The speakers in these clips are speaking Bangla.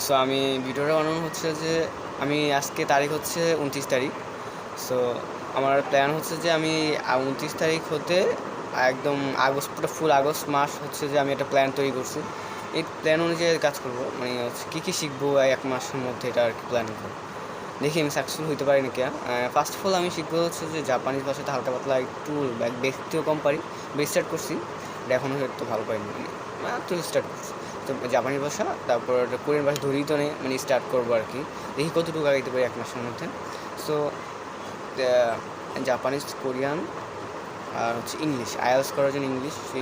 সো আমি ভিডিওটা বানানো হচ্ছে যে আমি আজকে তারিখ হচ্ছে 29 তারিখ। সো আমার প্ল্যান হচ্ছে যে আমি 29 তারিখ হতে একদম আগস্ট, ফুল আগস্ট মাস হচ্ছে যে আমি একটা প্ল্যান তৈরি করছি। এই প্ল্যান অনুযায়ী কাজ করবো, মানে হচ্ছে কী কী শিখবো এক মাসের মধ্যে, এটা আর কি প্ল্যান করবো। দেখি আমি সাকসেসফুল হতে পারি নাকি। ফার্স্ট অফ অল আমি শিখবো হচ্ছে যে জাপানিজ ভাষাতে হালকা পাতলা একটু বেসিকও কম পারি, বেস স্টার্ট করছি, এটা এখনও একটু ভালো পাইনি, মানে তো স্টার্ট করছি। তো জাপানি ভাষা, তারপর কোরিয়ান ভাষা ধরেই তো নেই, মানে স্টার্ট করবো আর কি, দেখি কতটুকু আগাইতে পারি এক মাসের মধ্যে। সো জাপানিজ, কোরিয়ান আর হচ্ছে ইংলিশ, আইএলটিএস করার জন্য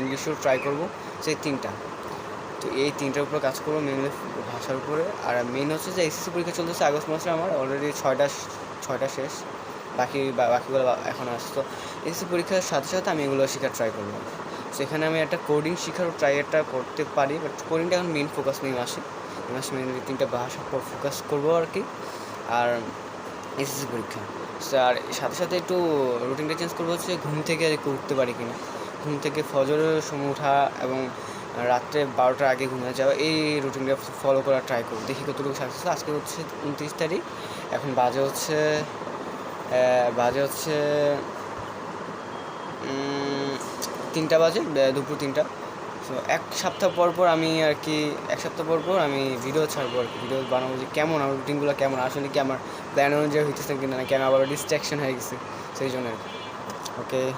ইংলিশও ট্রাই করবো, সেই তিনটা। তো এই তিনটার উপর কাজ করবো মেনলি, ভাষার উপরে। আর মেন হচ্ছে যে এসএসসি পরীক্ষা চলতেছে আগস্ট মাসে, আমার অলরেডি ছয়টা শেষ, বাকিগুলো এখন আসছে। তো এসএসসি পরীক্ষার সাথে সাথে আমি এগুলো শেখার ট্রাই করবো। সেখানে আমি একটা কোডিং শেখার ট্রাইটা করতে পারি, বাট কোডিংটা এখন মেন ফোকাস নেই মাসে মেনলি তিনটা ভাষার উপর ফোকাস করবো আর কি। আর এসএসসি পরীক্ষা, আর সাথে সাথে একটু রুটিনটা চেঞ্জ করবো, হচ্ছে ঘুম থেকে উঠতে পারি কিনা, ঘুম থেকে ফজরের সময় ওঠা এবং রাত্রে 12টার আগে ঘুমিয়ে যাওয়া, এই রুটিনটা ফলো করার ট্রাই করবো, দেখি কতটুকু সাকসেস। আজকে হচ্ছে 29 তারিখ, এখন বাজে হচ্ছে 3টা বাজে, দুপুর 3টা। সো এক সপ্তাহ পর আমি আর কি, আমি ভিডিও ছাড়বো আর কি, ভিডিও বানাবো যে কেমন আমার রুটিনগুলো, কেমন আসলে কি আমার প্ল্যান অনুযায়ী হইতেছে কিনা, নাকি আমি আবার ডিস্ট্র্যাকশন হয়ে গেছে, সেই জন্য আর কি। ওকে।